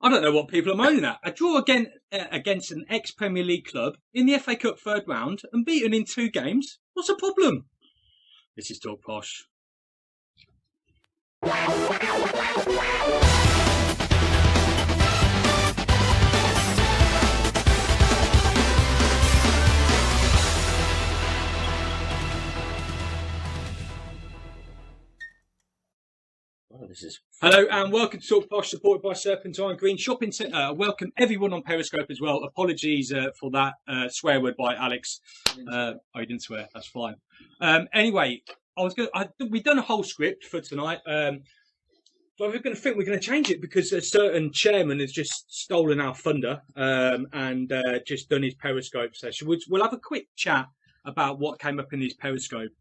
I don't know what people are moaning at. A draw again against an ex-Premier League club in the FA Cup third round and beaten in 2 games. What's the problem? This is TalkPosh. Hello and welcome to TalkPosh, supported by Serpentine Green Shopping Centre. Welcome everyone on Periscope as well. Apologies for that swear word by Alex. I didn't swear. That's fine. Anyway, we've done a whole script for tonight, but we're going to change it because a certain chairman has just stolen our thunder and just done his Periscope session. We'll have a quick chat about what came up in his Periscope.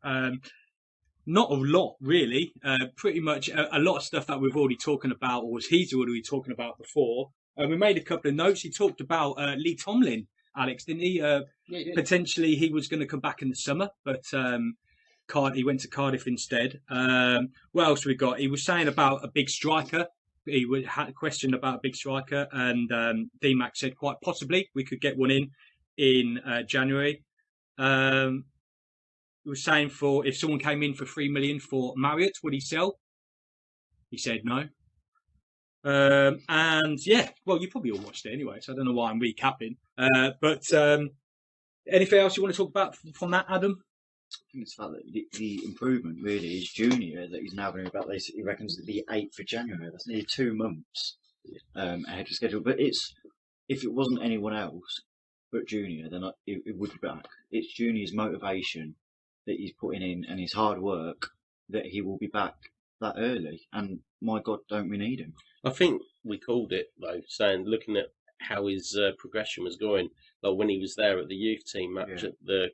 Not a lot, really. Pretty much a lot of stuff that we've already talking about, or he's already talking about before. We made a couple of notes. He talked about Lee Tomlin, Alex, didn't he? Yeah, he did. Potentially he was going to come back in the summer, but he went to Cardiff instead. What else we got? He was saying about a big striker. He had a question about a big striker, and D-Mac said quite possibly we could get one in January. He was saying if someone came in for $3 million for Marriott, would he sell? He said no. And yeah, well, you probably all watched it anyway, so I don't know why I'm recapping. But anything else you want to talk about from that, Adam? I think it's the fact that the improvement really is Junior, that he's now going to be about, he reckons, the 8th of January. That's nearly 2 months ahead of schedule. But if it wasn't anyone else but Junior, then it would be back. It's Junior's motivation that he's putting in and his hard work that he will be back that early. And my God, don't we need him? I think we called it, though, looking at how his progression was going. Like when he was there at the youth team match at the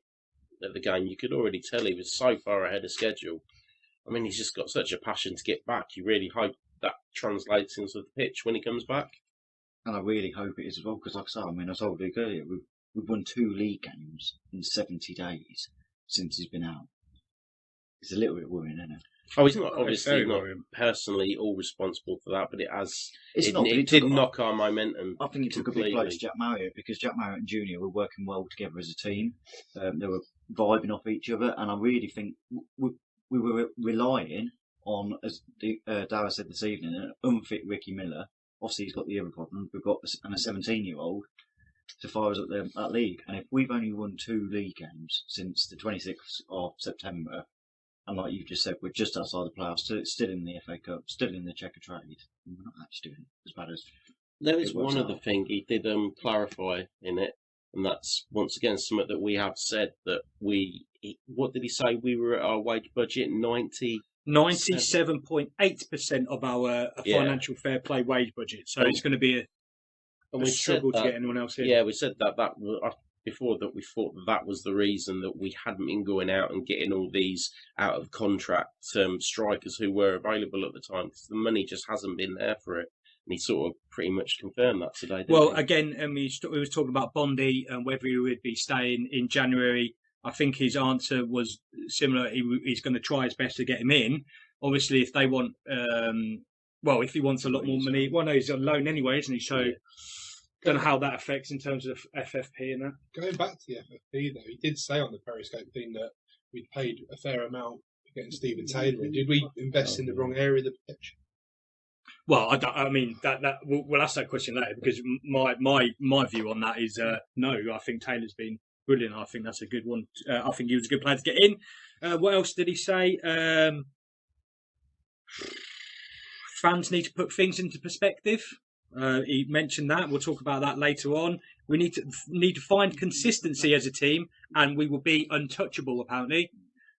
game, you could already tell he was so far ahead of schedule. I mean, he's just got such a passion to get back. You really hope that translates into the pitch when he comes back. And I really hope it is as well, because like I said, I told Luke earlier, we've won 2 league games in 70 days. Since he's been out. It's a little bit worrying, isn't it? Oh, he's not obviously not personally all responsible for that, but it did knock our momentum. I think it took a big blow to Jack Marriott, because Jack Marriott and Junior were working well together as a team. They were vibing off each other, and I really think we were relying on, as Dara said this evening, an unfit Ricky Miller. Obviously, he's got the other problem. We've got a 17-year-old. To fire us up there that league, and if we've only won 2 league games since the 26th of September, and like you've just said, we're just outside the playoffs, still in the FA Cup, still in the Checker Trade, we're not actually doing as bad as. There is one other thing he did clarify in it, and that's once again something that we have said that what did he say? We were at our wage budget 97.8% of our financial fair play wage budget, so it's going to be a struggle to get anyone else in. Yeah, we said that before, that we thought that was the reason that we hadn't been going out and getting all these out of contract strikers who were available at the time, because the money just hasn't been there for it. And he sort of pretty much confirmed that today. Well, again, we was talking about Bondi and whether he would be staying in January. I think his answer was similar. He's going to try his best to get him in. Obviously, if they want, if he wants a lot more money, no, he's on loan anyway, isn't he? So. Yeah. Don't know how that affects in terms of FFP and that. Going back to the FFP, though, he did say on the Periscope thing that we'd paid a fair amount for getting Stephen Taylor in. Did we invest in the wrong area of the pitch? Well, we'll ask that question later, because my view on that is no. I think Taylor's been brilliant. I think that's a good one. I think he was a good player to get in. What else did he say? Fans need to put things into perspective. He mentioned that. We'll talk about that later on. We need to find consistency as a team, and we will be untouchable. Apparently,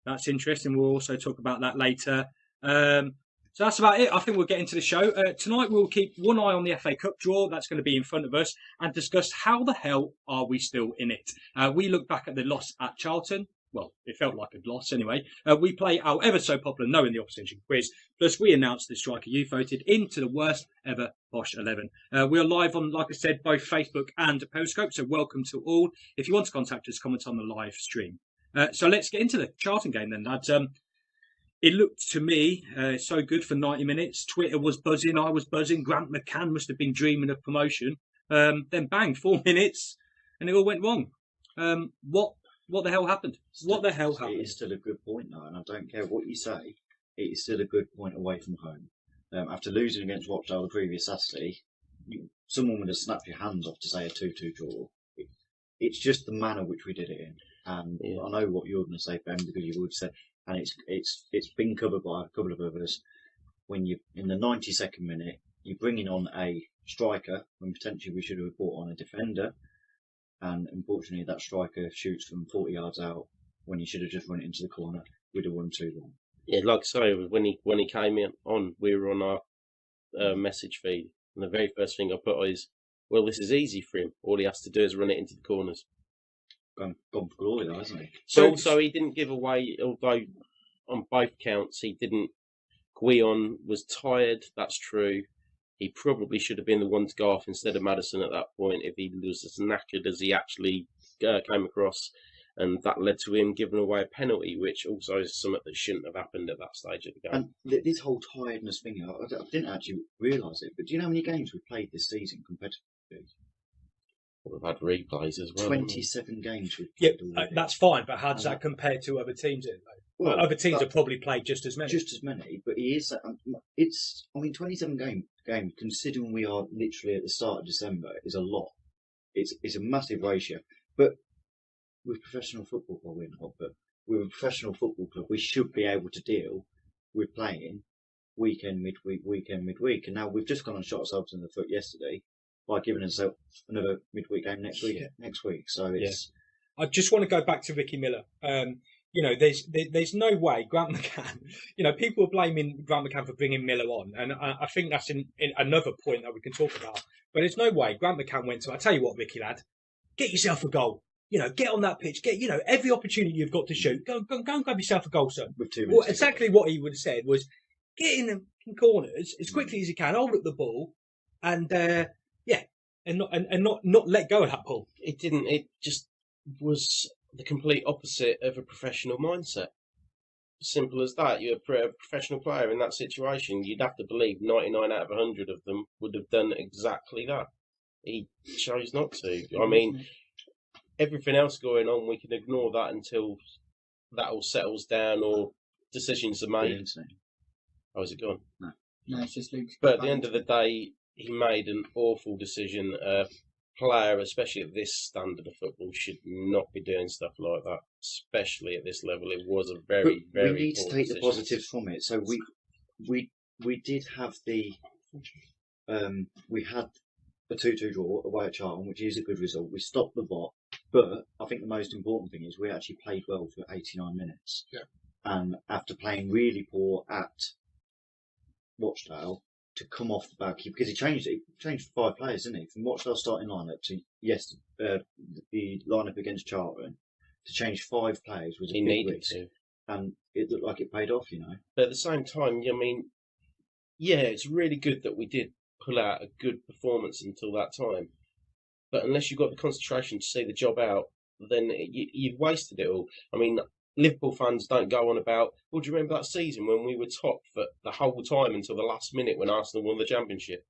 that's interesting. We'll also talk about that later. So that's about it. I think we'll get into the show tonight. We'll keep one eye on the FA Cup draw. That's going to be in front of us, and discuss how the hell are we still in it. We look back at the loss at Charlton. Well, it felt like a loss anyway. We play our ever so popular No in the Opposition quiz. Plus, we announced the striker you voted into the worst ever Posh 11. We are live on, like I said, both Facebook and Periscope, so welcome to all. If you want to contact us, comment on the live stream. So let's get into the Charlton game then, lads. It looked to me so good for 90 minutes. Twitter was buzzing. I was buzzing. Grant McCann must have been dreaming of promotion. Then bang, 4 minutes, and it all went wrong. What the hell happened? What the hell It happened? is still a good point, though, and I don't care what you say. It is still a good point away from home. After losing against Rochdale the previous Saturday, someone would have snapped your hands off to say a 2-2 draw. It's just the manner which we did it in, and I know what you're going to say, Ben, because you would say, and it's been covered by a couple of others. When you in the 92nd minute, you're bringing on a striker when potentially we should have brought on a defender, and unfortunately that striker shoots from 40 yards out when he should have just run it into the corner. We'd have won 2-1. Yeah, like I say, when he came in on, we were on our message feed, and the very first thing I put is, well, this is easy for him. All he has to do is run it into the corners. Gone for glory, though, hasn't he? So he didn't give away, although on both counts he didn't. Guion was tired, that's true. He probably should have been the one to go off instead of Madison at that point if he was as knackered as he actually came across. And that led to him giving away a penalty, which also is something that shouldn't have happened at that stage of the game. And this whole tiredness thing, I didn't actually realise it, but do you know how many games we've played this season competitively? We've had replays as well. 27 games we've Yeah, played already. that's fine, but how does that compare to other teams? Well, other teams have probably played just as many. Just as many, but he is. 27 games, considering we are literally at the start of December, is a lot. It's a massive ratio. But with professional football, well, we're not, but with a professional football club, we should be able to deal with playing weekend, midweek. And now we've just gone and shot ourselves in the foot yesterday by giving us another midweek game next week. So it's. I just want to go back to Ricky Miller. There's no way Grant McCann. People are blaming Grant McCann for bringing Miller on, and I think that's in another point that we can talk about. But there's no way Grant McCann went to. I tell you what, Ricky lad, get yourself a goal. Get on that pitch. Get every opportunity you've got to shoot. Go and grab yourself a goal, son. With 2 minutes. Well, exactly what he would have said was, get in the corners as quickly as you can, hold up the ball, and not let go of that ball. It didn't. It just was the complete opposite of a professional mindset. Simple as that. You're a professional player in that situation. You'd have to believe 99 out of 100 of them would have done exactly that. He chose not to. I mean, everything else going on, we can ignore that until that all settles down or decisions are made. Oh, is it gone? No, it's just Luke's. But at the end of the day, he made an awful decision. A player, especially at this standard of football, should not be doing stuff like that, especially at this level. It was a very, very. We need to take the positives from it. So we did have we had a 2-2 draw away at Charlton, which is a good result. We stopped the bot, but I think the most important thing is we actually played well for 89 minutes. Yeah. And after playing really poor at Rochdale, to come off the back, because he changed 5 players, didn't he? From Rochdale's starting lineup to the lineup against Charlton, to change 5 players was a big risk. And it looked like it paid off, But at the same time, I mean, yeah, it's really good that we did pull out a good performance until that time. But unless you've got the concentration to see the job out, then you've wasted it all. I mean, Liverpool fans don't go on about, well, do you remember that season when we were top for the whole time until the last minute when Arsenal won the championship?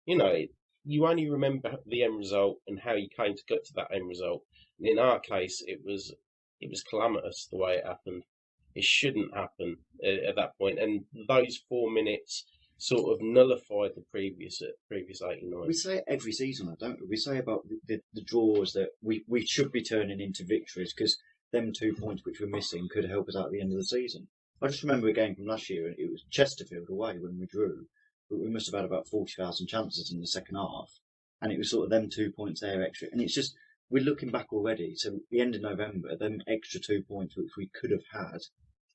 You only remember the end result and how you came to get to that end result. And in our case, it was calamitous the way it happened. It shouldn't happen at that point. And those 4 minutes sort of nullified the previous 89. We say it every season, don't we? We say about the draws that we should be turning into victories because them 2 points which we're missing could help us out at the end of the season. I just remember a game from last year, it was Chesterfield away when we drew, but we must have had about 40,000 chances in the second half, and it was sort of them 2 points there extra. And it's just, we're looking back already, so the end of November, them extra 2 points which we could have had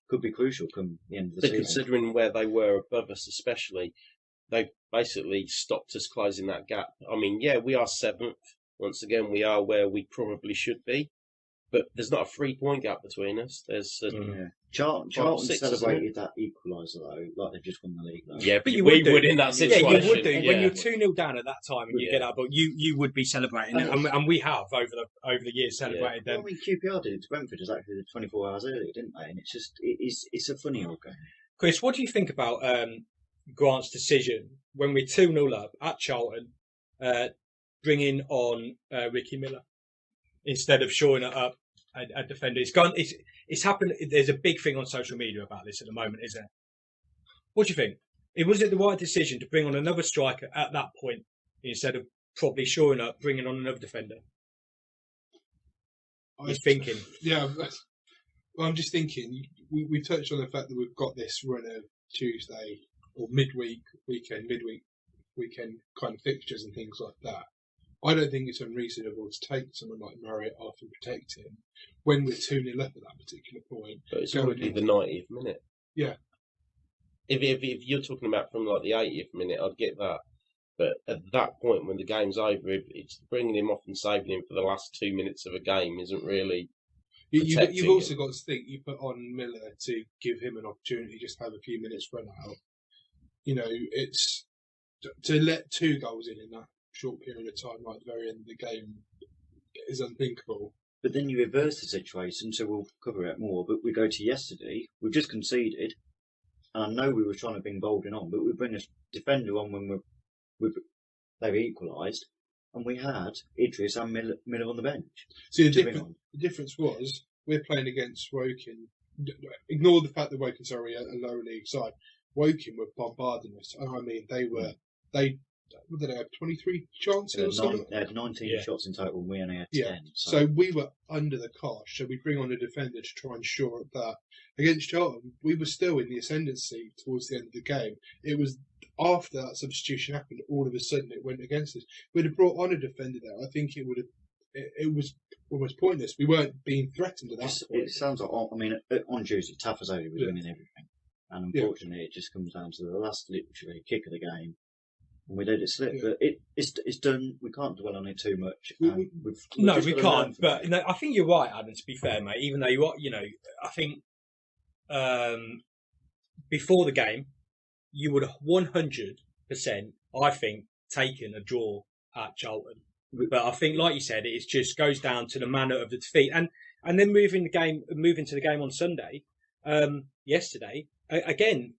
could be crucial come the end of the season. Considering where they were above us especially, they basically stopped us closing that gap. I mean, yeah, we are 7th. Once again, we are where we probably should be. but there's not a 3-point gap between us. There's Yeah. Charlton 6, celebrated that equaliser though, like they've just won the league. Though. yeah, But you we would would do. in that Yeah, situation. you would do. When Yeah. you're 2-0 down at that time and you Yeah. get out, but you would be celebrating, and we have over the years celebrated Well, them. I mean, QPR did. Brentford was actually 24 hours earlier, didn't they? And it's a funny old game. Chris, what do you think about Grant's decision when we're 2-0 up at Charlton, bringing on Ricky Miller instead of shoring it up a defender? It's happened. There's a big thing on social media about this at the moment, isn't there? What do you think? Was it the right decision to bring on another striker at that point instead of probably shoring up, bringing on another defender? You're thinking. Yeah, well, I'm just thinking. We touched on the fact that we've got this run of Tuesday or midweek weekend kind of fixtures and things like that. I don't think it's unreasonable to take someone like Marriott off and protect him when we're 2-0 up at that particular point. But it's already the 90th minute. Yeah. If you're talking about from like the 80th minute, I'd get that. But at that point, when the game's over, it's bringing him off and saving him for the last 2 minutes of a game isn't really. You've also got to think you put on Miller to give him an opportunity just to have a few minutes run out. You know, it's to let 2 goals in that short period of time, like the very end of the game, is unthinkable. But then you reverse the situation, so we'll cover it more. But we go to yesterday. We've just conceded, and I know we were trying to bring Bolden on, but we bring a defender on when they've equalised, and we had Idris and Miller on the bench. See, the difference was we're playing against Woking. Ignore the fact that Woken's already a lower league side. Woking were bombarding us. I mean, they what did they have, 23 chances or something? They had 19 shots in total, and we only had 10. So we were under the cosh, so we bring on a defender to try and shore up that. Against Charlton, we were still in the ascendancy towards the end of the game. It was after that substitution happened, all of a sudden it went against us. If we'd have brought on a defender there, I think it was almost pointless. We weren't being threatened at that point. It sounds like, I mean, on Tuesday, Tafazoli was winning everything. And unfortunately, it just comes down to the last literally kick of the game. And we let it slip. But it's done. We can't dwell on it too much. No, we can't. But no, I think you're right, Adam, to be fair, mate. Even though you are, I think before the game, you would have 100%, I think, taken a draw at Charlton. But I think, like you said, it just goes down to the manner of the defeat. And then moving to the game on Sunday, yesterday, again,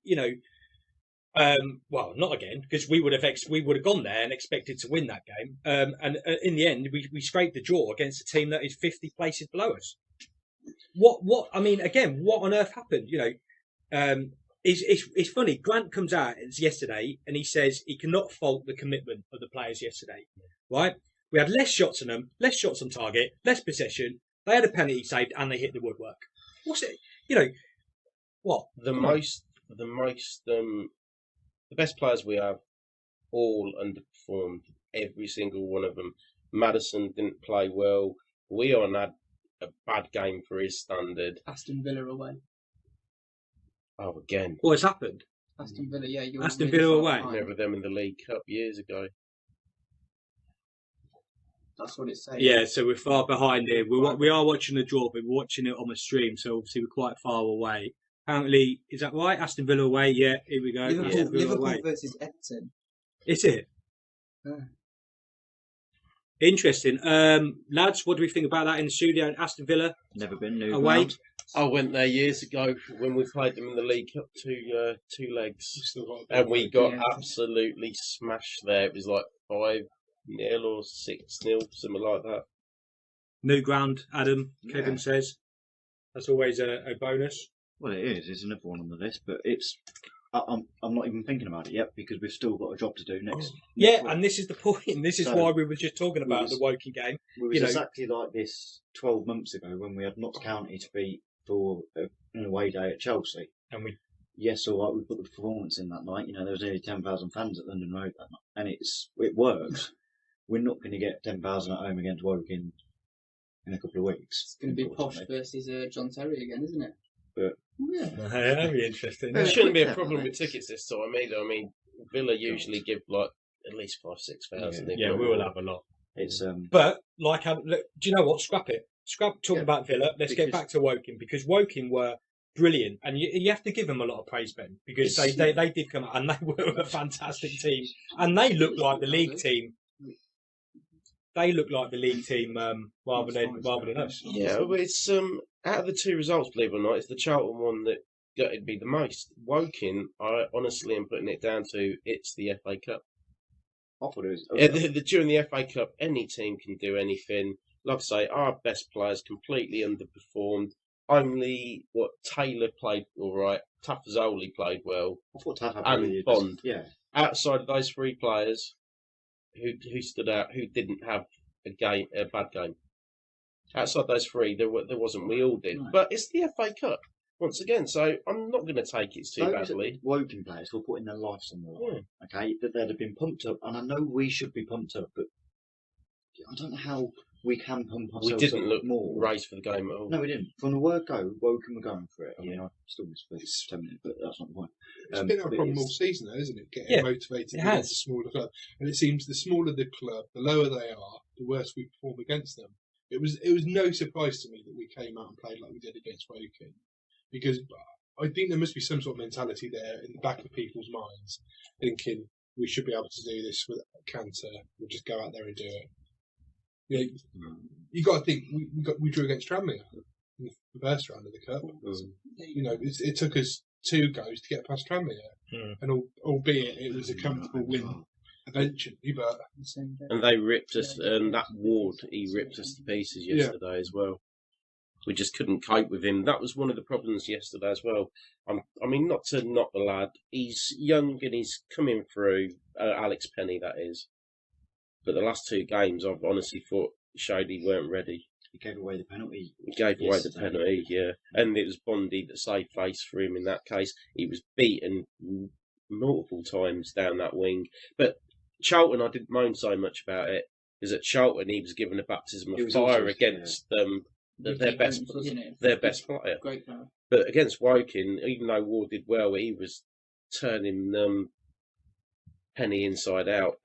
well, not again, because we would have gone there and expected to win that game. And in the end, we scraped the draw against a team that is 50 places below us. What? I mean, again, what on earth happened? It's funny. Grant comes out yesterday and he says he cannot fault the commitment of the players yesterday. Right? We had less shots on them, less shots on target, less possession. They had a penalty saved and they hit the woodwork. What's it? What? The best players we have all underperformed, every single one of them. Maddison didn't play well. Leon had a bad game for his standard. Aston Villa away. Oh, again. What has happened? Aston Villa, yeah. Aston Villa away. Never them in the League Cup years ago. That's what it's saying. Yeah, so we're far behind here. We are watching the draw, but we're watching it on the stream, so obviously we're quite far away. Apparently, is that right? Aston Villa away, yeah, here we go. Liverpool versus Everton. Is it? Yeah. Interesting. Lads, what do we think about that in the studio? Aston Villa? Never been new away. ground. I went there years ago when we played them in the League Cup, two legs. And we got absolutely smashed there. It was like 5-0 or 6-0, something like that. New ground, Adam, Kevin says. That's always a bonus. Well, it is. It's another one on the list, but I'm not even thinking about it yet because we've still got a job to do next. Yeah, and this is the point. This is why we were just talking about the Woking game. It was exactly like this 12 months ago when we had Notts County to beat for an away day at Chelsea. And yes, all right, we put the performance in that night. There was nearly 10,000 fans at London Road that night, and it works. We're not going to get 10,000 at home against Woking in a couple of weeks. It's going to be Posh versus John Terry again, isn't it? But that'd be interesting. There shouldn't be a problem with tickets this time either. I mean, Villa usually give like at least 5,000-6,000. Yeah, we will have a lot. It's But do you know what? Scrap it. scrap talking about Villa. Let's get back to Woking, because Woking were brilliant, and you have to give them a lot of praise, Ben, because they did come out and they were a fantastic team, and they looked like the league team. They look like the league team rather than us. Yeah, but it's out of the two results, believe it or not, it's the Charlton one that gutted me the most. Woking, I honestly am putting it down to it's the FA Cup. I thought it was During the FA Cup, any team can do anything. Like I say, our best players completely underperformed. Only Taylor played all right. Tafazoli played well. I thought Taff had and really Bond. Yeah. Outside of those three players, who stood out, who didn't have a bad game. Outside those three, there wasn't. We all did. Right. But it's the FA Cup once again, so I'm not going to take it too badly. Woking players were putting their lives on the line. Okay, that they'd have been pumped up, and I know we should be pumped up, but I don't know how we can pump ourselves up. We didn't look more raised for the game at all. No, we didn't. From the word go, Woking were going for it. I mean, I still miss first 10 minutes, but that's not the point. It's been our problem all season, though, isn't it? Getting motivated against a smaller club, and it seems the smaller the club, the lower they are, the worse we perform against them. It was no surprise to me that we came out and played like we did against Woking, because I think there must be some sort of mentality there in the back of people's minds, thinking we should be able to do this with a canter. We'll just go out there and do it. You got to think we drew against Tranmere in the first round of the cup. It took us 2 goes to get past Tranmere, and albeit it was a comfortable win eventually, but and they ripped us, and that Ward, he ripped us to pieces yesterday as well. We just couldn't cope with him. That was one of the problems yesterday as well. I mean, not to knock the lad, he's young and he's coming through. Alex Penny, that is. But the last 2 games, I've honestly thought showed he weren't ready. He gave away the penalty. He gave away the penalty, yeah. And it was Bondi that saved face for him in that case. He was beaten multiple times down that wing. But Charlton, I didn't moan so much about it, because at Charlton he was given a baptism of fire against their best player. Great player. But against Woking, even though Ward did well, he was turning Penny inside out.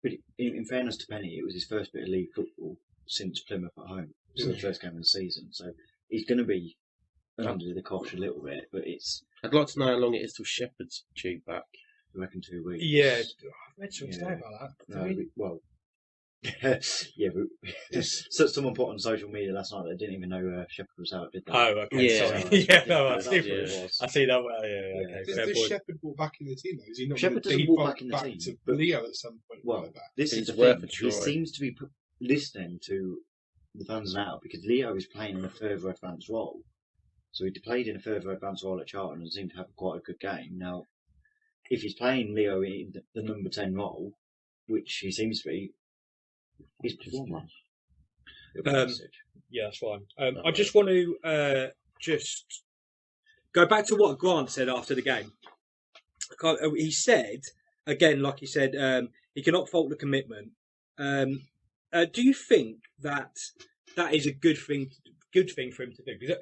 But in fairness to Penny, it was his first bit of league football since Plymouth at home. It was the first game of the season, so he's going to be under the cosh a little bit. But I'd like to know how long it is till Shepherd's due back. I reckon 2 weeks. Yeah, I read something about that. But someone put on social media last night that didn't even know Shepherd was out, did they? Oh, okay. Yeah. Sorry. I see that. Does Shepherd walk back in the team, though? Is he not Shepherd doesn't walk back in the team. To Leo at some point? Well, this is the worth thing. a try. He seems to be listening to the fans now, because Leo is playing in a further advanced role. So he played in a further advanced role at Charlton and seemed to have quite a good game. Now, if he's playing Leo in the number 10 role, which he seems to be, he's performing. Yeah, that's fine. I just want to just go back to what Grant said after the game. He said, again, like he said, he cannot fault the commitment. Do you think that is a good thing for him to do? Because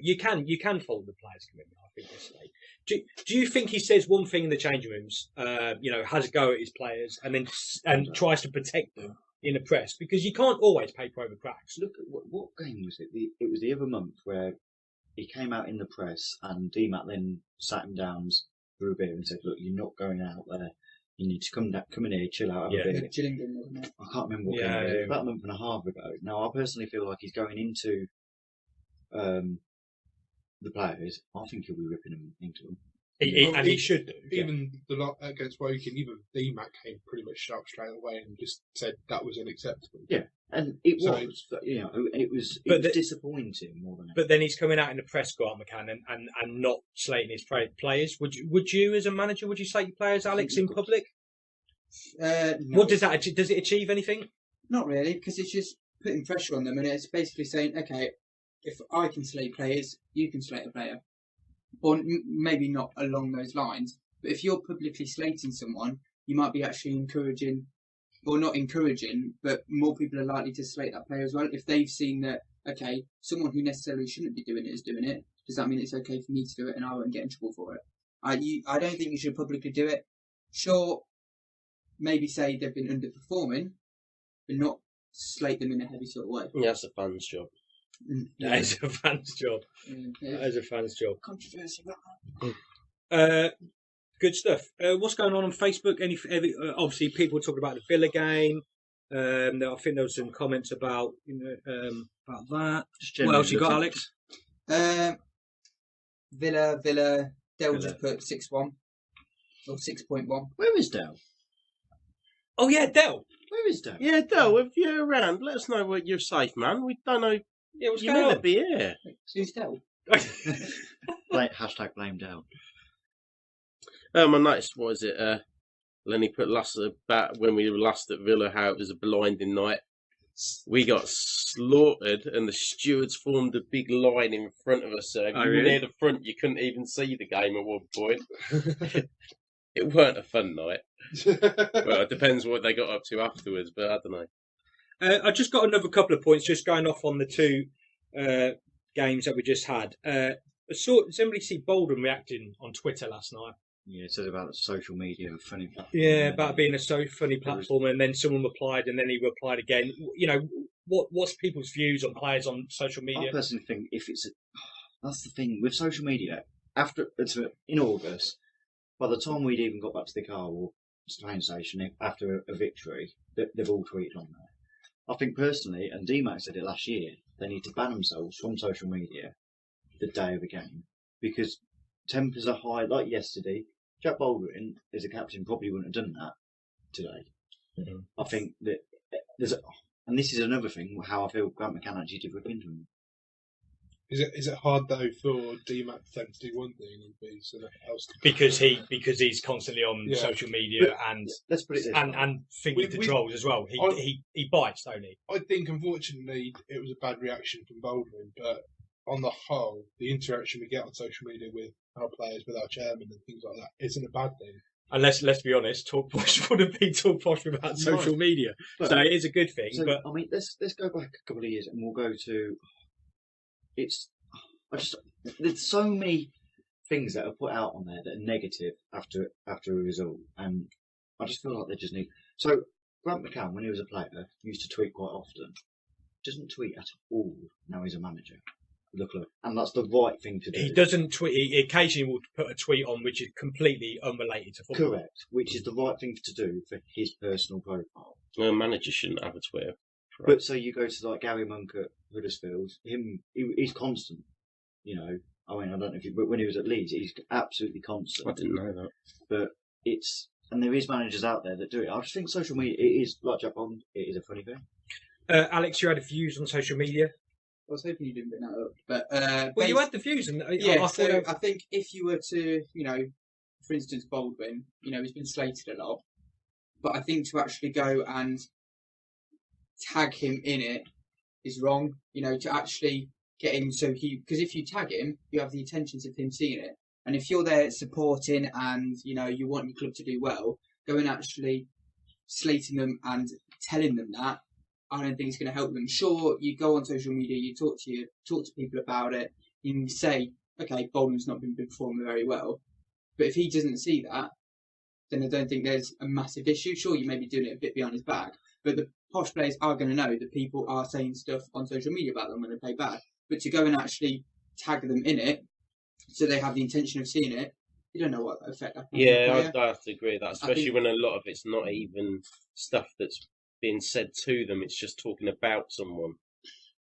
you can fault the players' commitment. I think this way. Do you think he says one thing in the changing rooms, has a go at his players, and then tries to protect them in the press? Because you can't always paper over cracks. Look at what game was it? It was the other month where he came out in the press and DMAT then sat him down for a beer and said, "Look, you're not going out there. You need to come in here, chill out a bit." Gillingham, wasn't it? I can't remember what game it was. About a month and a half ago. Now, I personally feel like he's going into the players. I think he'll be ripping them into them. And he should do. Even the lot against Woking, even DMAC came pretty much sharp straight away and just said that was unacceptable. Yeah, and it was. It was disappointing more than anything. But then he's coming out in the press, Grant McCann, and not slating his players. Would you, as a manager, would you slate your players, Alex, in public? No. What does that? Does it achieve anything? Not really, because it's just putting pressure on them, and it's basically saying, okay, if I can slate players, you can slate a player. Or maybe not along those lines, but if you're publicly slating someone, you might be actually encouraging, or not encouraging, but more people are likely to slate that player as well. If they've seen that, okay, someone who necessarily shouldn't be doing it is doing it, does that mean it's okay for me to do it and I won't get in trouble for it? I don't think you should publicly do it. Sure, maybe say they've been underperforming, but not slate them in a heavy sort of way. Yeah, that's a fan's job. That is a fan's job. That is a fan's job. Controversy about that. Good stuff. What's going on Facebook? Obviously, people talking about the Villa game. I think there was some comments about about that. What else you got, Alex? Villa. Dell just put 6-1 or 6.1. Where is Dell? Oh yeah, Dell. Where is Dell? Yeah, Del, if you're around, let us know where you're safe, man. We don't know. Yeah, what's You're going meant to on? be here. Who's Dell? Hashtag blame Dell. I noticed, what is it? Lenny put last about when we were last at Villa, how it was a blinding night. We got slaughtered, and the stewards formed a big line in front of us. So if you were near the front, you couldn't even see the game at one point. It weren't a fun night. Well, it depends what they got up to afterwards, but I don't know. I just got another couple of points, just going off on the two games that we just had. I saw somebody see Bolden reacting on Twitter last night. Yeah, it says about the social media funny platform. Yeah, about being a so funny platform, and then someone replied, and then he replied again. What's people's views on players on social media? I personally think that's the thing with social media. In August, by the time we'd even got back to the car or train station after a victory, they've all tweeted on there. I think personally, and D-Mac said it last year, they need to ban themselves from social media the day of a game because tempers are high. Like yesterday, Jack Baldwin, as a captain, probably wouldn't have done that today. Mm-hmm. I think that and this is another thing, how I feel Grant McCann actually did rip into him. Is it hard though for D-Mac to do one thing and be something else? Because he's constantly on social media and let's put it this way. and thinking to trolls as well. He bites, don't he? I think unfortunately it was a bad reaction from Baldwin, but on the whole, the interaction we get on social media with our players, with our chairman and things like that, isn't a bad thing. And let's be honest, TalkPosh wouldn't be TalkPosh without social media, so it is a good thing. So, but I mean, let's go back a couple of years and we'll go to. There's so many things that are put out on there that are negative after a result, and I just feel like they just need. So Grant McCann, when he was a player, used to tweet quite often. Doesn't tweet at all now he's a manager. Look, and that's the right thing to do. He doesn't tweet. He occasionally will put a tweet on which is completely unrelated to football. Correct, which is the right thing to do for his personal profile. Well, a manager shouldn't have a Twitter. But so you go to like Gary Monk at Huddersfield, he's constant. I mean, I don't know but when he was at Leeds, he's absolutely constant. I didn't know that. But and there is managers out there that do it. I just think social media, it is, like Jack Bond, it is a funny thing. Alex, you had views on social media? I was hoping you didn't bring that up, but you had the views, and I think if you were to, for instance, Baldwin, he's been slated a lot, but I think to actually go and tag him in it is wrong. To actually get him because if you tag him, you have the intentions of him seeing it, and if you're there supporting and you want your club to do well, go and actually slating them and telling them that. I don't think it's going to help them. Sure, you go on social media, you talk to people about it, you can say, okay, Baldwin's not been performing very well, but if he doesn't see that, then I don't think there's a massive issue. Sure, you may be doing it a bit behind his back, but the posh players are going to know that people are saying stuff on social media about them when they play bad. But to go and actually tag them in it, so they have the intention of seeing it, you don't know what effect that can have. I have to agree with that, especially when a lot of it's not even stuff that's being said to them, it's just talking about someone.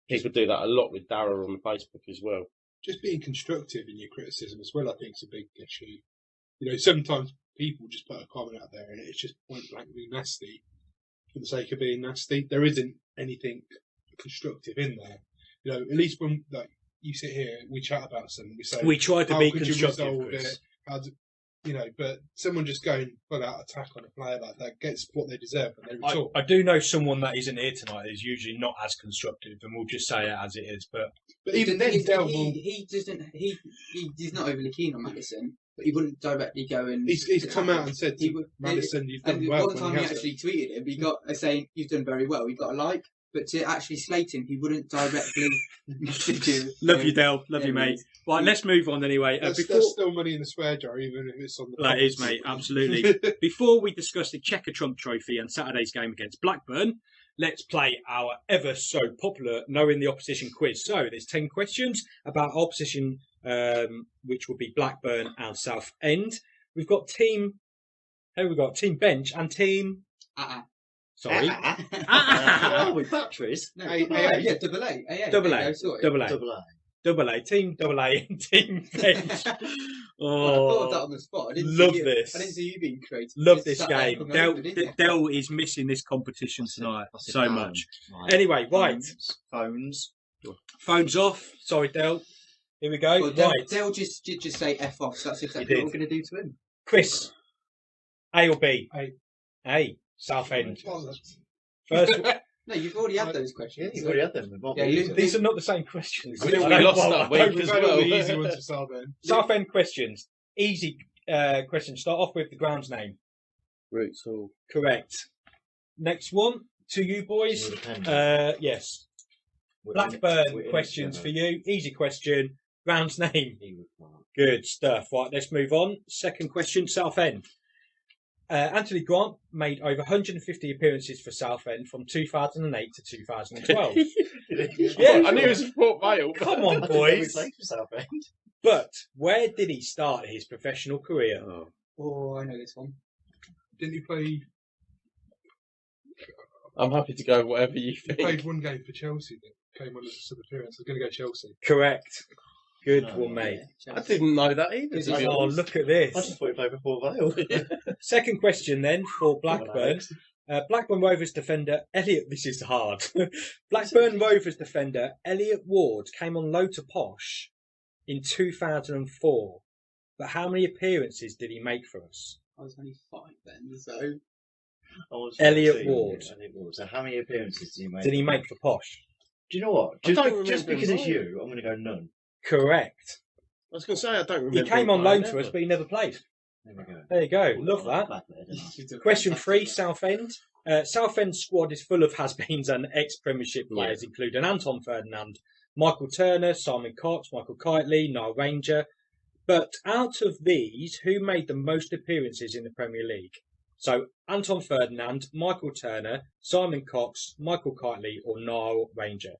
People do that a lot with Darragh on Facebook as well. Just being constructive in your criticism as well, I think, is a big issue. Sometimes people just put a comment out there and it's just point blankly nasty for the sake of being nasty. There isn't anything constructive in there. At least when you sit here, we chat about something, we try to be constructive. But someone just going full out attack on a player like that gets what they deserve and they retort. I do know someone that isn't here tonight is usually not as constructive, and we'll just say it as it is. But even then, he's not overly keen on Maddison, but he wouldn't directly go and. He's come out and said to Maddison, "You've done well." One time he actually tweeted him, he got a saying, "You've done very well." He got a like. But to actually slate him, he wouldn't directly. Love you, Dale. Love you, mate. Right, let's move on anyway. There's still money in the swear jar, even if it's on the. That is, mate. Absolutely. Before we discuss the Checker Trump Trophy and Saturday's game against Blackburn, let's play our ever so popular Knowing the Opposition quiz. So there's 10 questions about opposition, which will be Blackburn and Southend. We've got Team Bench and Team... Sorry. With batteries. No, AA. double A. Double A. Team Double A and Team Bench. I thought of that on the spot. I didn't Love see you, this. I didn't see you being creative. Love You this sat there game. promoting, didn't you? Dell is missing this competition tonight I said so phone. much. Right. Anyway, right. Phones. Phones off. Sorry, Dell. Here we go. Well, right. they'll just say F off, so that's exactly did. what we're going to do to him. Chris. A or B? A. A. Southend. Bollocks. First. No, you've already had those Yeah, questions. you've already had them. Yeah, you- These are not the same questions. I think we don't- lost well, that I week don't as We've know. had all well. the easy ones to Southend. Southend questions. Easy questions. Start off with the ground's name. Roots Hall. Correct. Next one to you boys. Yes. Blackburn questions for you. Easy question. Ground's name. Good stuff. Right, let's move on. Second question, Southend. Anthony Grant made over 150 appearances for Southend from 2008 to 2012. Yeah. I knew it was Port Vale. Come on, boys. But where did he start his professional career? Oh, I know this one. Didn't he play? I'm happy to go whatever you He played think. one game for Chelsea that came on as a sub appearance. I was going to go Chelsea. Correct. Good Oh, one, mate. Yeah, I didn't know that either. To be Oh, honest. look at this. I just thought he played before Vale. Second question then for Blackburn. Blackburn Rovers defender Elliot. This is hard. Blackburn Rovers defender Elliot Ward came on loan to Posh in 2004. But how many appearances did he make for us? I was only 5 then, so... Elliot Ward. So how many appearances did he make? Did he make for Posh? Do you know what? I don't Just remember because him it's playing. you, I'm going to go none. Correct. I was going to say, I don't remember. He came him on loan playing to us, ever. but he never played. There we go. There you go. Love that. Question 3, Southend. Southend's squad is full of has-beens and ex-Premiership players, including Anton Ferdinand, Michael Turner, Simon Cox, Michael Kitely, Niall Ranger. But out of these, who made the most appearances in the Premier League? So, Anton Ferdinand, Michael Turner, Simon Cox, Michael Kitely, or Niall Ranger?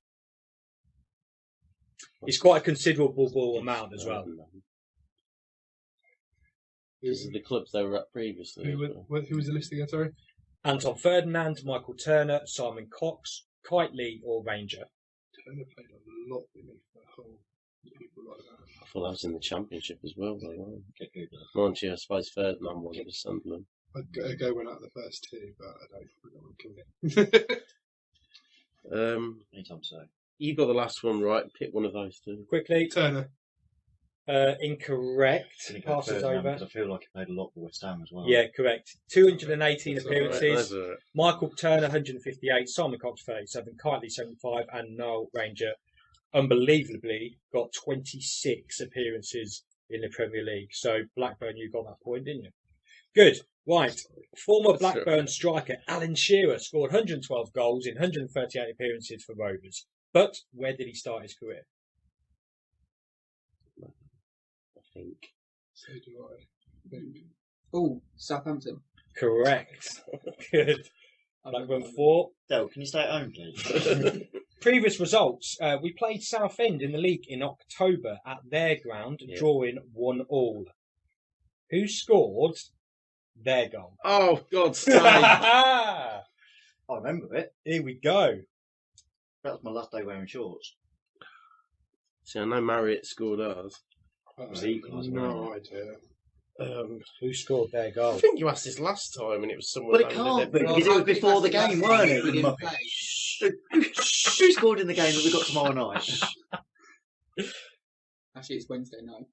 It's quite a considerable amount as well. This is the clubs they were at previously. as well. Who was the list again? Sorry. Anton Ferdinand, Michael Turner, Simon Cox, Kitely, or Ranger? Turner played a lot beneath the whole people like that. I thought that was in the Championship as well. Mind you, I suppose Ferdinand was at Sunderland. I'd go one out of the first 2, but I don't want to kill it. Anytime so. You got the last one right. Pick one of those two. Quickly, Turner. Incorrect. Gonna go Passes Ferdinand, over. because I feel like he played a lot for West Ham as well. Yeah, correct. 218 That's all right. appearances. That's all right. Michael Turner, 158. Simon Cox, 37. Kitely, 75. And Niall Ranger, unbelievably, got 26 appearances in the Premier League. So, Blackburn, you got that point, didn't you? Good. Right. Former That's Blackburn striker Alan Shearer scored 112 goals in 138 appearances for Rovers. But where did he start his career? I think. So do I. think. Oh, Southampton. Correct. Good. Blackburn 4. Del, can you stay at home, please? Previous results. We played Southend in the league in October at their ground, drawing 1-1. Who scored their goal? Oh, God's sake. I remember it. Here we go. That was my last day wearing shorts. See, I know Marriott scored ours. Was the equaliser, No idea. Who scored their goal? I think you asked this last time and it was someone. Well, it can't be, because it was before the game, weren't it? We You didn't muppet. play. Who scored in the game that we got tomorrow night? Actually, it's Wednesday night.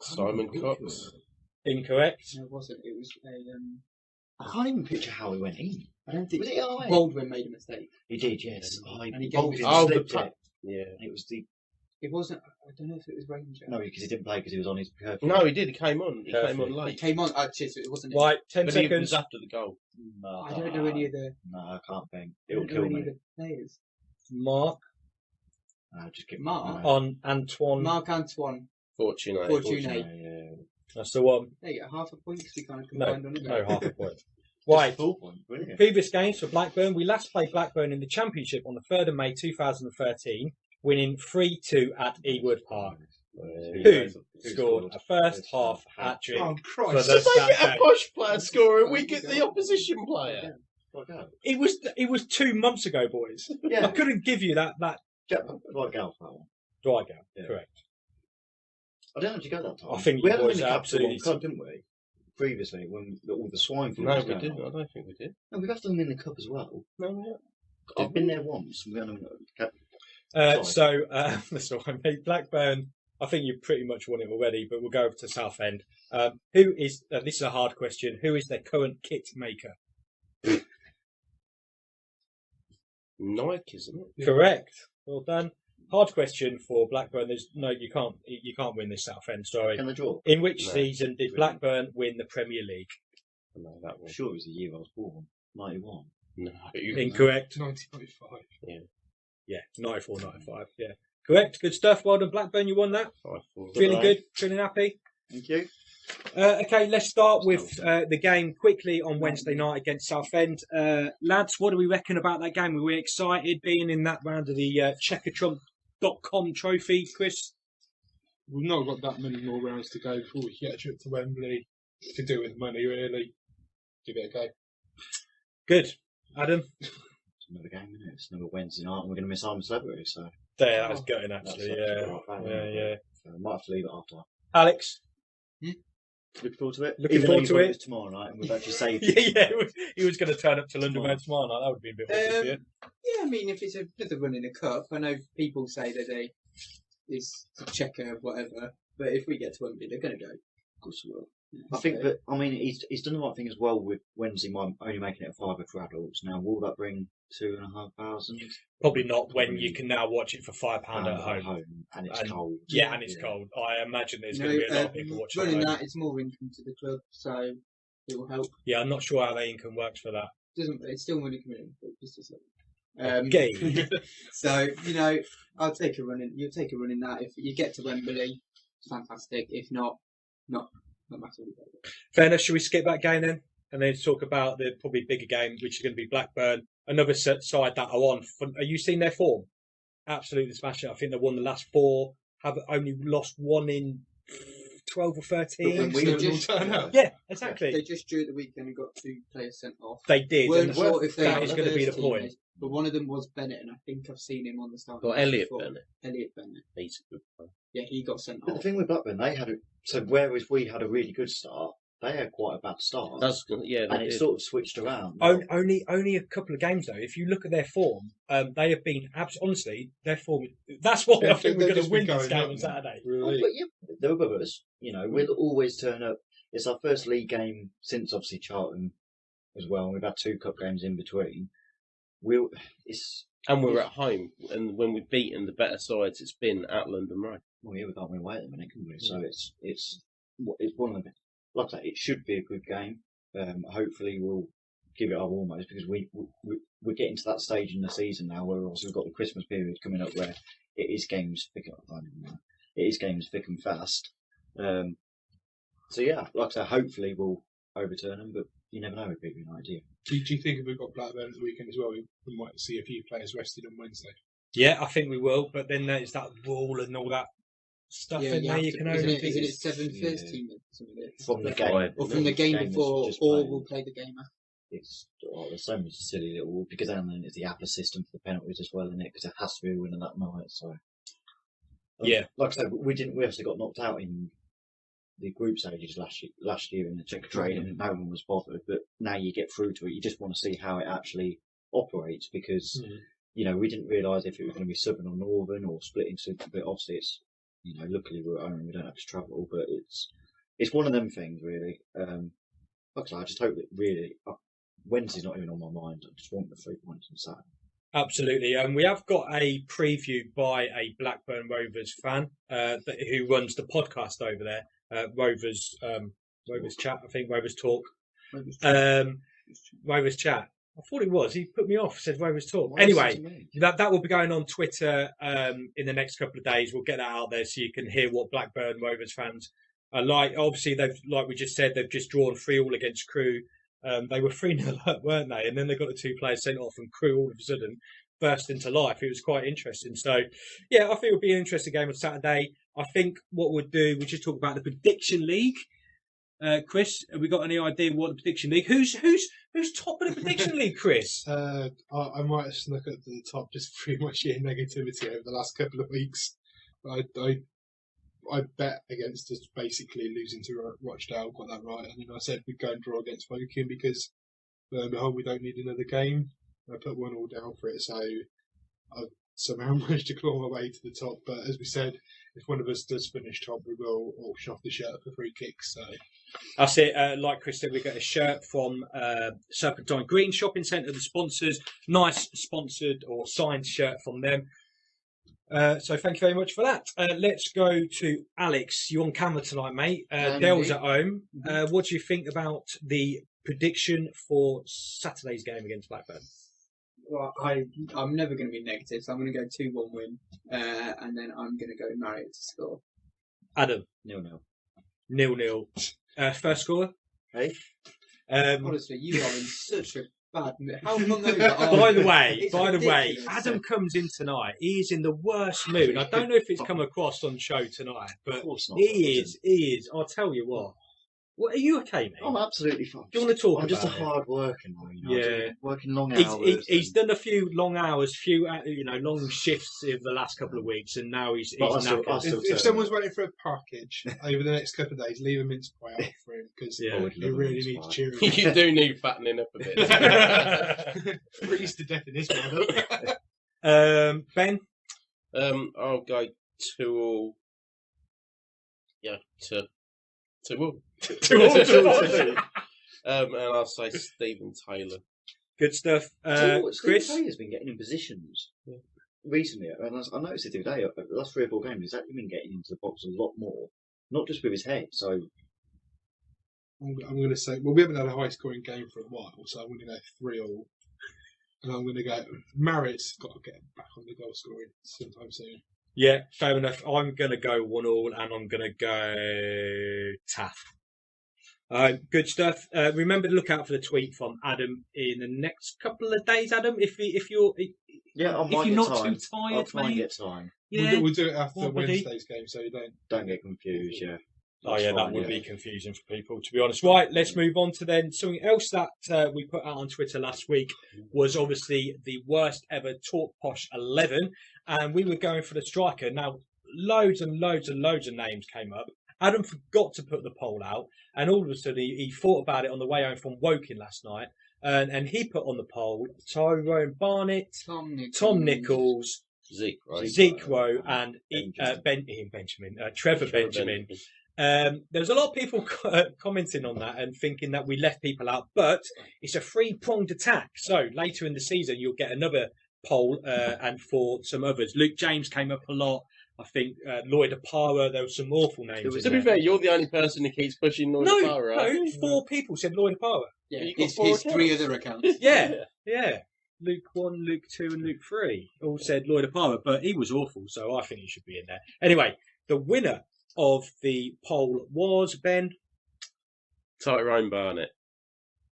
Simon Cox. Incorrect. No, it wasn't. It was a. I can't even picture how he went in. I don't think Was it I? Baldwin made a mistake. He did, yes. And he gave Baldwin it- Oh, the slipped pa- it. Yeah. It was the It wasn't. I don't know if it was Ranger. no, because he didn't play because he was on his curfew. No, he did. He came on. He Perfect. came on He late. came on. Cheers, it wasn't. Right, 10 But he seconds. was after the goal. No, I don't know any of the. No, I can't think. I It'll don't know kill any me. of the players. Mark No, just get Mark? no. on Antoine. Marc Antoine Fortunate. Fortuné. Yeah. That's the one. There you go. Half a point because we kind of No, combined on it. no, half a point. Right. 4 points. Brilliant. Previous games for Blackburn. We last played Blackburn in the Championship on the 3rd of May 2013, winning 3-2 at Ewood Park. Who scored a first half hat-trick Oh, for Christ. the Did they get a Southend? Posh player scoring? We get the opposition player. It was 2 months ago, boys. I Yeah. couldn't give you that Like Gal for that one. dry gown. Yeah. Correct. I don't actually go that time. I think we you had them in boys the are cup for one absolutely- cup, didn't we? Previously, when all the swine flu No, was we going didn't. on. I don't think we did. No, we've had them in the cup as well. No, I've been there once. We had them in the cup. That's all I mean. Blackburn, I think you've pretty much won it already, but we'll go over to Southend. Who is, this is a hard question, who is their current kit maker? Nike, isn't it? Yeah. Correct. Well done. Hard question for Blackburn. You can't win this Southend story. Can they draw? In which No. season did Blackburn win the Premier League? No, that I'm one. sure it was the year I was born. 91. No. Incorrect. 1995. Yeah, 94, 95. Yeah. Correct. Good stuff. Well done, Blackburn. You won that. 5-4. Feeling Right. good? Feeling happy? Thank you. Okay, let's start with the game quickly on Wednesday night against Southend. Lads, what do we reckon about that game? Were we excited being in that round of the checkertrump.com trophy, Chris? We've not got that many more rounds to go before we get a trip to Wembley. To do with money, really. Give it a go. Good. Adam? It's another game, isn't it? It's another Wednesday night, and we're going to miss Arm Celebrity, so There, that was gutting, that's actually. actually Yeah. quite bad, Yeah, isn't yeah. it? So I might have to leave it after that. Alex? Looking forward to it. Looking Even forward though to you thought it. was tomorrow night, and we've actually saved Yeah, he was going to turn up to London Road tomorrow night. That would be a bit awkward for you. Yeah, I mean, if it's another run in a cup, I know people say that it's a checker, whatever, but if we get to Wembley, they're going to go. Of course we will. I think that, I mean, he's done the right thing as well with Wednesday night only making it a fiver for adults. Now, will that bring 2,500? Probably not when you can now watch it for £5 at home. And it's cold. Yeah, and it's cold. I imagine there's going to be a lot of people watching. Running at home. that, it's more income to the club, so it will help. Yeah, I'm not sure how the income works for that. It's still money coming in, but just as Gay. So I'll take a run in. You'll take a run in that. If you get to Wembley, fantastic. If not matter. Fair enough. Should we skip that game then? And then talk about the probably bigger game, which is going to be Blackburn. Another side that are on. Are you seen their form? Absolutely smash it. I think they won the last 4. Have only lost 1 in 12 or 13. Yeah, exactly. They just drew at the weekend and got 2 players sent off. They did. Weren't sure if they that had is a going to be the first point. team, but one of them was Bennett, and I think I've seen him on the start. Or Elliot Bennett. Elliot Bennett. He's a good player. Yeah, he got sent But the off. thing with Blackburn, whereas we had a really good start, they had quite a bad start. Yeah, and it sort of switched around. Only a couple of games though. If you look at their form, they have been honestly their form. That's why I think we're going to win this game on Saturday. Oh, but yeah, they're above us. We'll always turn up. It's our first league game since obviously Charlton as well, and we've had 2 cup games in between. And we're at home, and when we've beaten the better sides, it's been at London Road. Well, yeah, we can't win away at the minute, can we? So it's one of the, like I say, it should be a good game. Hopefully, we'll give it our almost because we're getting to that stage in the season now where obviously we've got the Christmas period coming up where it is games thick. It is games thick and fast. So yeah, like I say, hopefully we'll overturn them, but you never know with Big United, do you? Do you think if we've got Blackburn at the weekend as well, we might see a few players rested on Wednesday? Yeah, I think we will. But then there's that rule and all that stuff in there. You can only isn't it 7 first team From the game, or from the game before, or we'll play the game after. There's so much silly little because then it's the APA system for the penalties as well, isn't it? Because it has to be a winner that night. So yeah, like I said, we actually got knocked out in the group stages last year in the Czech trade, and no one was bothered. But now you get through to it, you just want to see how it actually operates because we didn't realise if it was going to be Southern or Northern or split into. But obviously, it's luckily we're at home, we don't have to travel. But it's one of them things really. Like I said, I just hope that really Wednesday's not even on my mind. I just want the 3 points on Saturday. Absolutely. We have got a preview by a Blackburn Rovers fan who runs the podcast over there. Rovers Chat, I think Rovers Talk. Rovers Chat. I thought it was. He put me off. Said Rovers Talk. Anyway, that will be going on Twitter in the next couple of days. We'll get that out there so you can hear what Blackburn Rovers fans are like. Obviously, like we just said, they've just drawn 3-3 against Crewe. They were 3-0 up, weren't they? And then they got the 2 players sent off, and Crew all of a sudden burst into life. It was quite interesting. So, yeah, I think it'll be an interesting game on Saturday. I think what we'll do, we just talk about the prediction league. Chris, have we got any idea what the prediction league? Who's top of the prediction league, Chris? I might have snuck up to the top just through my sheer negativity over the last couple of weeks. I bet against us basically losing to Rochdale, got that right. And then I said we'd go and draw against Woking because we don't need another game. I put 1-1 down for it, so I've somehow managed to claw my way to the top. But as we said, if one of us does finish top, we will auction off the shirt for free kicks. So That's it. Like Chris said, we get a shirt from Serpentine Green Shopping Centre, the sponsors. Nice sponsored or signed shirt from them. So thank you very much for that. Let's go to Alex. You're on camera tonight, mate. Dale's at home. What do you think about the prediction for Saturday's game against Blackburn? Well, I'm never going to be negative, so I'm going to go 2-1 win, and then I'm going to go Marriott to score. Adam? 0-0. 0-0. First scorer? Hey? Honestly, you are in such a bad mood. How hungover are By you? the way, Adam comes in tonight. He is in the worst mood. I don't know if it's come across on show tonight, but Of course not. he is. I'll tell you what. What, are you okay, mate? I'm absolutely fine. Do you want to talk I'm just a about it? hard worker now, you know. Yeah. Working long hours. He's done a few long hours, long shifts in the last couple of weeks, and now he's But I still knackered. if someone's waiting for a package over the next couple of days, leave a mince pie out for him because Yeah. he really needs cheering. You do need fattening up a bit. Freeze to death in this one. Ben? I'll go 2-2. Yeah, 2-2. 2-2. And I'll say Stephen Taylor. Good stuff. Chris? Chris? Taylor's been getting in positions recently, and I noticed it the other day, the last 3 or 4 games, he's actually been getting into the box a lot more, not just with his head, so... I'm going to say, well, we haven't had a high scoring game for a while, so I'm going to go 3-3. And I'm going to go, Marriott's got to get back on the goal scoring sometime soon. Yeah, fair enough. I'm going to go 1-1, and I'm going to go Taff. Good stuff. Remember to look out for the tweet from Adam in the next couple of days, Adam. If you're not too tired, I'll try and mate. get time. Yeah. We'll do it after What, buddy? Wednesday's game, so you Don't get confused, yeah. Oh That's yeah, that fine, would yeah. be confusing for people, to be honest. Right, let's move on to then something else that we put out on Twitter last week was obviously the worst ever TalkPosh 11, and we were going for the striker. Now, loads and loads and loads of names came up. Adam forgot to put the poll out, and all of a sudden he thought about it on the way home from Woking last night, and he put on the poll Tyrone Barnett, Tom Nichols, Zeke Rowe, and Trevor Benjamin. There was a lot of people commenting on that and thinking that we left people out, but it's a 3-pronged attack. So later in the season, you'll get another poll, and for some others. Luke James came up a lot. I think Lloyd Apara, there were some awful names. To be fair, you're the only person who keeps pushing Lloyd Apara. No, 4 people said Lloyd Apara. Yeah, You got his 4 3 other accounts. Yeah. Luke 1, Luke 2, and Luke 3 all said Lloyd Apara, but he was awful, so I think he should be in there. Anyway, the winner of the poll was Ben Tyrone Barnett.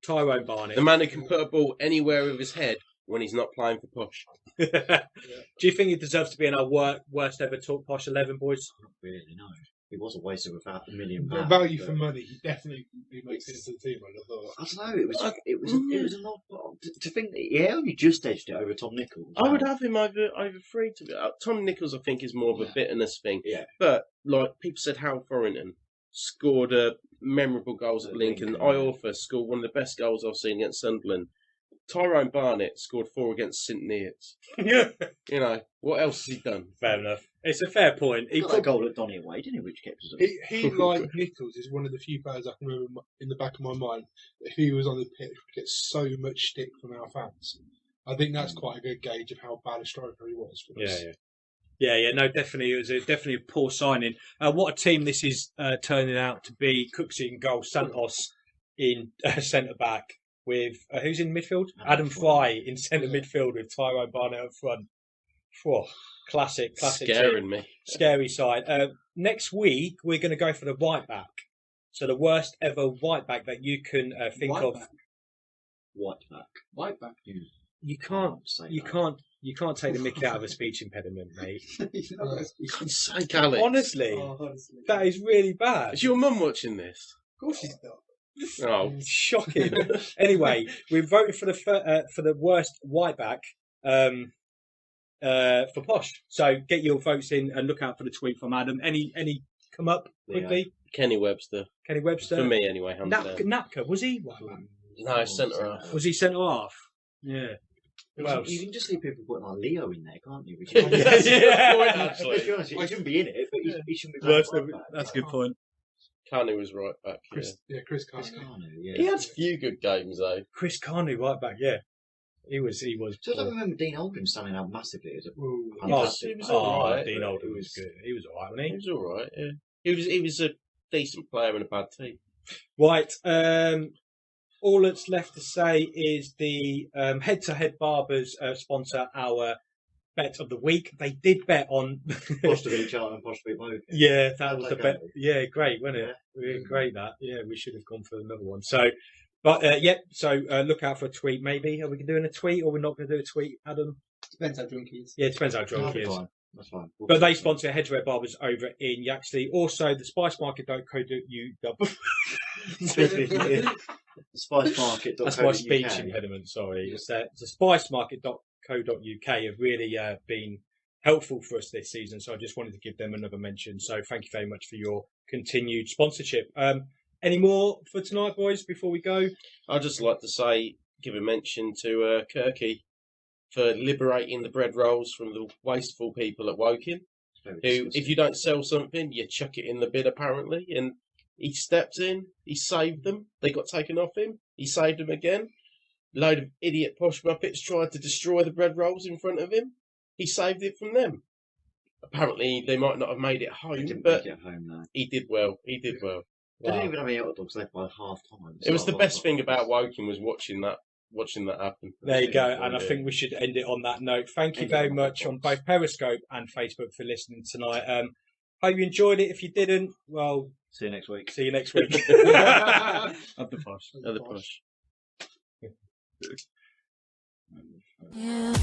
The The man who can put a ball anywhere with his head when he's not playing for push. Do you think he deserves to be in our worst ever TalkPosh 11, boys? Not really, no. It was a waste of about £1 million. But value for money, he definitely makes it into the team, I thought. I don't know. It was an odd to think that he only just edged it over Tom Nichols. I would have him over 3 to be. Tom Nichols, I think, is more of a bitterness thing. Yeah. But like people said, Hal Thorrington scored memorable goals at Lincoln. Iorfa scored one of the best goals I've seen against Sunderland. Tyrone Barnett scored 4 against St Neots. Yeah. You know, what else has he done? Fair enough. It's a fair point. He got that goal at Donny away, didn't he? Which kept us up. He like Nichols, is one of the few players I can remember in the back of my mind. If he was on the pitch, would get so much stick from our fans. I think that's quite a good gauge of how bad a striker he was for us. Yeah. No, definitely. It was definitely a poor signing. What a team this is turning out to be. Cooksey in goal, Santos in centre back with who's in midfield? Adam Fry in centre midfield with Tyrone Barnett up front. Whoa, classic. Scaring team. me. Scary side. Next week we're going to go for the right back. So the worst ever right back that you can think Right of. back? white back. White back. You can't. say You that. can't. You can't take the mickey out of a speech impediment, mate. He's not a speech. God's sake, Alex. Honestly, Honestly. that is really bad. Is your mum watching this? Of course she's not. Oh, Shocking. Anyway, we voted for the worst white back for Posh. So get your votes in and look out for the tweet from Adam. Any come up quickly? Kenny Webster. Kenny Webster. For me, anyway. Hands down. Napka, was he? No, centre half. Was he centre half? Yeah. Who else? You can just see people putting like Leo in there, can't you? Yeah, that's a good point, Let's actually. be honest, he shouldn't be in it, but he shouldn't be That's playing right back. a good point. Carney was right back. Chris Chris Carney. Carney, yeah. He had a few good games though. Chris Carney, right back. Yeah, he was. So I don't remember Dean Oldham standing out massively as a Ooh. He was alright. Dean Oldham was good. He was alright, wasn't He he? was alright. Yeah, he was a decent player in a bad team. Right. All that's left to say is the head-to-head barbers sponsor our bet of the week. They did bet on. Posh to beat Charlton and Posh to beat Woking. Yeah, that was the Okay. bet. Yeah, great, wasn't it? Really great that. Yeah, we should have gone for another one. So, but yeah. So look out for a tweet. Maybe are we doing a tweet or we're not going to do a tweet, Adam? Depends how drunk he is. Yeah, it depends how drunk he is. Fine. That's fine. But they sponsor Head-to-Head Barbers over in Yaxley. Also, the spicemarket.co.uk. The Spice Market. That's my speech impediment, sorry. It's the spicemarket.co.uk have really been helpful for us this season, so I just wanted to give them another mention. So thank you very much for your continued sponsorship. Any more for tonight, boys, before we go? I'd just like to say, give a mention to Kirky for liberating the bread rolls from the wasteful people at Woking, who, if you don't sell something, you chuck it in the bin, apparently. And he stepped in, he saved them. They got taken off him. He saved them again. Load of idiot posh muppets tried to destroy the bread rolls in front of him. He saved it from them. Apparently, they might not have made it He home, didn't but make it home though. he did well. He did well. They didn't even have any hot dogs left by half time. It was the best thing about Woking was watching that happen. There you go, and I think we should end it on that note. Thank you very much on both Periscope and Facebook for listening tonight. Hope you enjoyed it. If you didn't, well, see you next week. see you next week. Of the posh. Yeah.